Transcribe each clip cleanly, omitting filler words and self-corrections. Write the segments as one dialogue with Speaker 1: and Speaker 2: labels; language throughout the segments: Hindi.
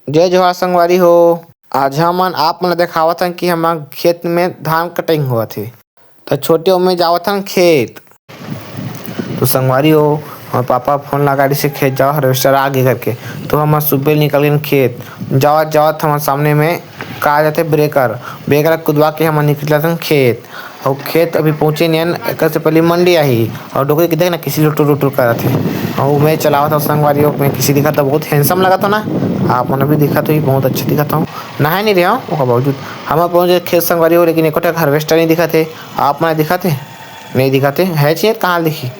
Speaker 1: जय जोहार संगवारी हो। आज हमन आप मन ल देखावत हन कि हमर खेत में धान कटिंग होवत हे। तो छोटे उमें जावत हन खेत। तो संगवारी हो हमर पापा फोन लगा रही से खेत जाओ हार्वेस्टर आगे करके। तो हम सुबह निकल गए खेत जावत जावत हमारे सामने में का जाते ब्रेकर ब्रेकर कुदवा के हम निकलत खेत। और खेत अभी पहुंचे नहीं एक से पहले मंडी आई और डोकरी के देख ना किसी लुटुर लुटुर करत है। और मैं चलावत हूँ संगवारी हो मैं किसी दिखा तो बहुत हैंडसम लगा था ना। आप मन भी दिखा तो बहुत अच्छा दिखा था। नहा नहीं रहा हूँ बावजूद हम पहुंच गए खेत संगवारी हो लेकिन एक हार्वेस्टर नहीं दिखा थे। आप मैं दिखाते नहीं दिखाते है चाहिए कहाँ दिखी।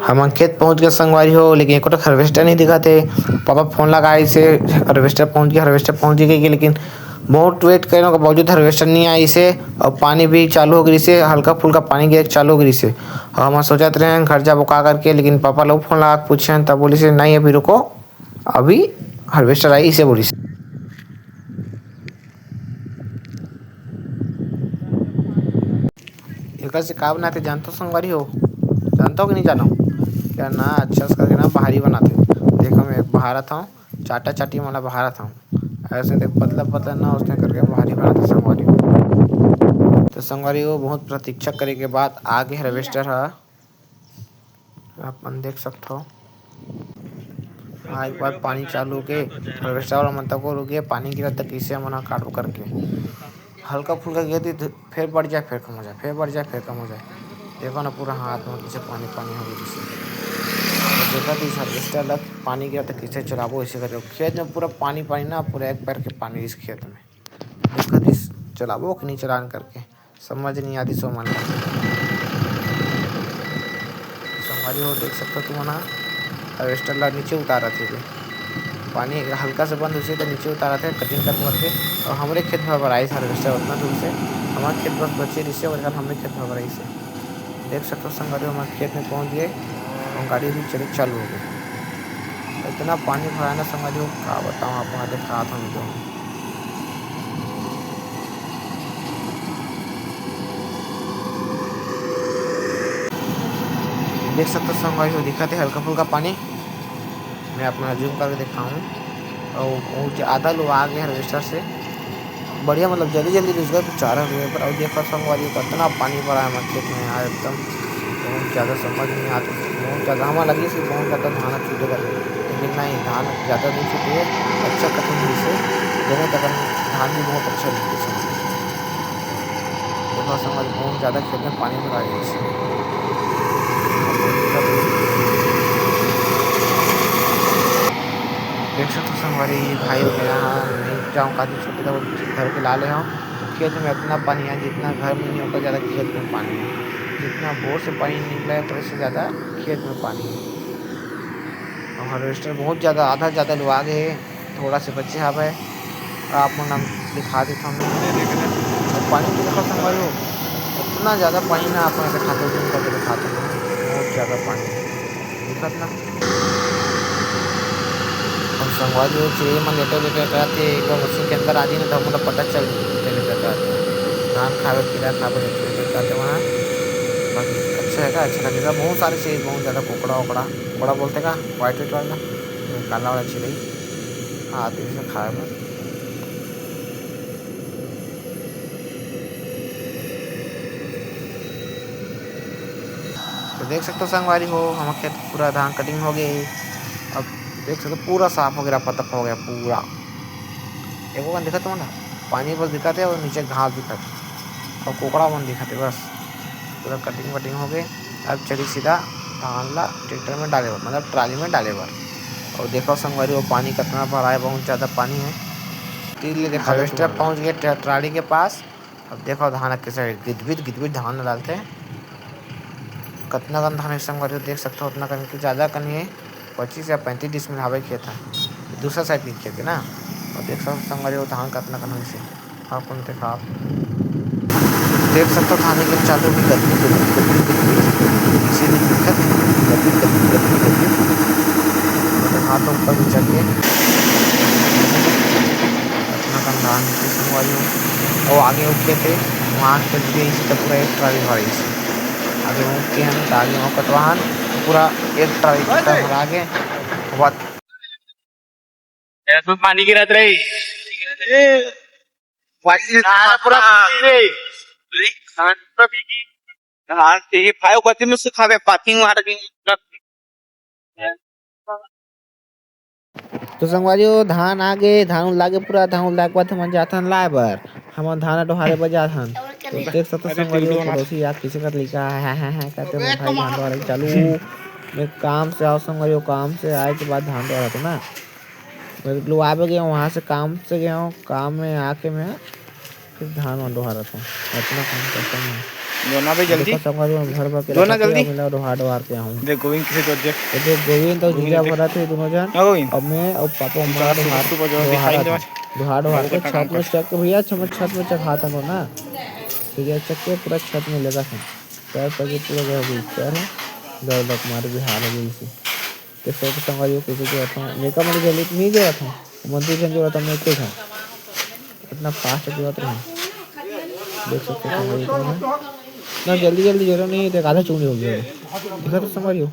Speaker 1: हम खेत पहुंच गए संगवारी हो लेकिन एक हार्वेस्टर नहीं दिखा थे। पापा फोन लगा इसे हार्वेस्टर पहुंच गई लेकिन बहुत वेट करने के बावजूद हार्वेस्टर नहीं आई इसे। और पानी भी चालू हो गई से हल्का फुल्का पानी गिर चालू हो गई से। और हम सोचते रहे घर जा बुका करके लेकिन पापा लोग फोन लगा पूछे तब बोली से नहीं अभी रुको अभी हार्वेस्टर आई इसे बोली से। एक से का बनाते जानते हो संगवारी हो जानता हो कि नहीं जानो क्या ना अच्छा से करके ना बाहरी बनाते। देखो मैं भारत हूँ चाटा चाटी वाला भारत हूँ ऐसे देख पतला पतला ना उसने करके भारी बनाते संगवारी हो। तो संगवारी हो बहुत प्रतीक्षा करे के बाद आगे हार्वेस्टर है अपन देख सकते हो। हाँ एक बार पानी चालू हो के हार्वेस्टर वाला मतलब को रुके पानी गिरा तक इसे मना काटो करके हल्का फुल्का गिरती फिर बढ़ जाए फिर कम हो जाए फिर बढ़ जाए फिर कम हो जाए। देखो ना पूरा हाथ में किसे पानी पानी हो गई जिससे देखा तो इस हार्वेस्टर लग पानी गिरा तो किसे चलाबो इसे कर खेत में पूरा पानी पानी ना पूरा एक पैर के पानी इस खेत में देखा इस चलाबो कि नहीं चलान करके समझ नहीं आती सो मन संगवारी हो देख सकते हो तुम ना हार्वेस्टर ला नीचे उतारा थे पानी हल्का से बंद उसे तो नीचे उतारा थे कटिंग कर करके। और हमारे खेत में भराई हार्वेस्टर उतना दूर से हमारे खेत बस बचे रिसे और हमारे खेत में भराई से देख सकते हो संगवारी हमारे खेत में पहुंच गए और गाड़ी भी चले चालू हो गई। इतना पानी भरा ना संगवारी हो क्या बताऊँ आप वहाँ देखा था तो देख सकते हो संगवारी हो दिखा थे हल्का फुल्का पानी मैं अपना जूम करके दिखाऊँ। और आधा लोग आ गए हार्वेस्टर से बढ़िया मतलब जल्दी जल्दी घुस गए चारा हुए पर और देखो संगवारी को इतना पानी पड़ा है हमारे खेत में यार एकदम बहुत ज़्यादा समझ नहीं आती बहुत ज़्यादा हमें लगी से बहुत ज़्यादा धान छूटेगा लेकिन नहीं धान ज़्यादा नहीं छूटे अच्छा कटिंग हुई से दोनों तक धान भी बहुत अच्छा दिखते समझ देखो समझ बहुत ज़्यादा खेत में पानी भरा गया देख सकते संगवारी भाई हो गया हाँ नहीं जाऊँ काफ़ी छोटे तो घर के लाले हूँ खेत में इतना पानी है जितना घर में नहीं होता ज़्यादा खेत में पानी है जितना बोर से पानी निकला है पर इससे ज़्यादा खेत में पानी है। और हार्वेस्टर बहुत ज़्यादा आधा ज़्यादा लोग आ गए थोड़ा से बच्चे यहाँ पे आप मन दिखा देता हूँ और पानी तो देखो संगवारी हो इतना ज़्यादा पानी ना आप दिखाते जूम करके दिखाते हैं बहुत ज़्यादा पानी दिखत ना। और संगवारी हो चिड़िया मन लेटे लेटे रहते एक बार मशीन के अंदर आ जाए ना तो मतलब पता चल लेटे लेटे रहते धान खावे कीड़ा खावे लेटे लेटे रहते वहाँ बाकी अच्छा है अच्छा लगेगा बहुत सारे चीज़ बहुत ज़्यादा कुकड़ा उकड़ा कुकड़ा बोलते का वाइट वाइट वाला काला वाला चिड़ई आते से खाए में। तो देख सकते हो संगवारी हो हमारे खेत पूरा धान कटिंग हो गई अब देख सकते पूरा साफ हो गया पतक हो गया पूरा एक बार दिखा तो ना पानी बस दिखाते और नीचे घास दिखाते और कुकड़ा मन दिखाते बस पूरा कटिंग वटिंग हो गई। अब चली सीधा धान ला ट्रैक्टर में डाले बर मतलब ट्राली में डाले बर। और देखो संगवारी वो पानी कितना भरा है बहुत ज़्यादा पानी है तीर देखा हार्वेस्टर पहुँच गए ट्राली के पास। अब देखो धान कैसे गिदबिद धान डालते हैं कितना कन धान संगवारी देख सकते हो उतना कन की ज़्यादा कन है 25 या 35 डिसमिल हवा खेत है दूसरा साइड की खेत है ना। और देख सकते संगवारी वो धान कितना कन से आप देखा आप देख सकते हो धान के चालू भी इसीलिए दिक्कत हाथ ऊपर भी चल के अपना कम धान की संगवारी हो और आगे उठे थे वहाँ खेत भी इसी पूरा एक ट्राली भरी से आगे उठ के हम आगे वहाँ कटवाहन पूरा एक ट्राली भरा आगे
Speaker 2: ऐसे पानी गिरत रही पूरा हाँ ठीक फाइव गति में सुखावे पाथिंग मार के
Speaker 1: तो संगवारियों धान आगे धान लागे पूरा धान लाग बाद हम जाथन लाए बर हम धान डोहारे बजात हन तो देख सकते संगवारियों पड़ोसी याद किसी का लिखा है कहते हैं भाई धान डोहारे चालू मैं काम से आओ संगवारियों काम से आए के बाद धान डोहारा था ना मैं लोग आ गया वहाँ से काम से गया हूँ काम में आके मैं फिर धान वान डोहारा था अपना काम करता हूँ
Speaker 2: दोना पे जल्दी
Speaker 1: संगवारियों घर भर के
Speaker 2: दोना जल्दी
Speaker 1: मिला डोहार पे आऊँ
Speaker 2: देख गोविंद किसे कर दे
Speaker 1: तो गोविंद और जीजा भरा थे दोनों जन अब मैं और पापा माँ डोहार के छत में चक भैया छत में चढ़ाता नो ना ठीक है चक्के पूरा छत में लगा था पैर पैर पूरा पैर है दर्द मारे बिहार हो गई थी तो सब संगवारियों को जो था मेका मेरी जल्दी नहीं जो था मंदिर से जो था मैं एक था इतना फास्ट जरूरत नहीं देख सकते संगवारियों ना जल्दी जल्दी जरूर नहीं तो आधा चूड़ी हो गया देखा तो संगवारियों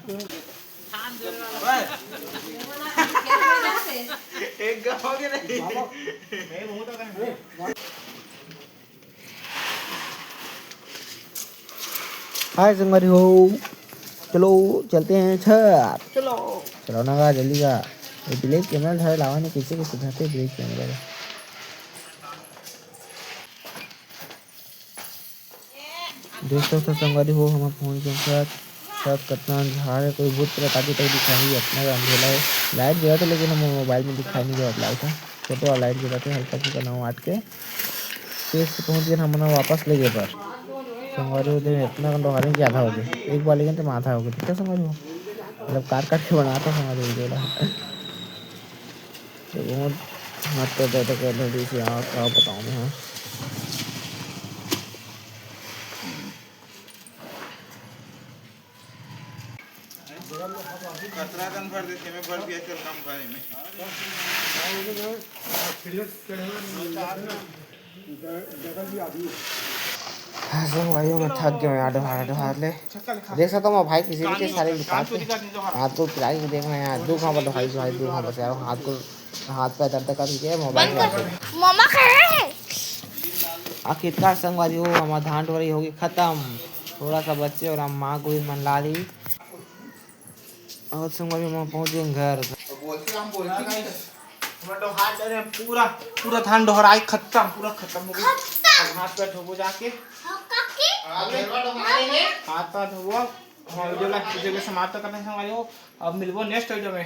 Speaker 1: हाय संगवारी हो चलो चलते हैं छत चलो ना गा जल्दी का ये ब्लैक कैमरा धरे लावा ने किसी के सुधारते ब्लैक कैमरा दोस्तों से संगवारी हो हम पहुंच गए छत छत कितना झाड़ है कोई भूत प्रेत आदि तक दिखाई अपना अंधेला है लाइट जला था लेकिन हम मोबाइल में दिखाई नहीं दे लाइट है छोटे वाला लाइट जला थे हल्का फुल्का नाव आट के फिर से पहुंच गए हम वापस ले गए पर संगवारी हो इतना डोहारे की आधा हो गए एक बार लेकिन तो आधा हो गया ठीक है संगवारी हो मतलब काट काट के बनाता संगवारी हो तो बहुत हाथ पे दर्द कर रही थी क्या बताऊँ मैं हाँ
Speaker 2: कचरा कन भर देते मैं भर दिया चल काम करे में
Speaker 1: संगवारियों में थक गया यार डोहार ले देख सकता हूँ भाई किसी भी सारे हाथ को पिलाई को देखना यार दो पर भाई दो बस यार हाथ पे दर्द कर के मोबाइल
Speaker 3: मामा है
Speaker 1: आखिरकार संगवारी हो हमारा धान डोरी होगी खत्म थोड़ा सा बच्चे और हम माँ को भी मन ला ली और संगवारी हम पहुँच गए घर
Speaker 2: पूरा पूरा धान डोहराई खत्म पूरा खत्म हो गया अब हाथ पैर धोबो जाके हाथ पैर धोबो वीडियो समाप्त करने से हमारे अब मिलबो नेक्स्ट वीडियो में।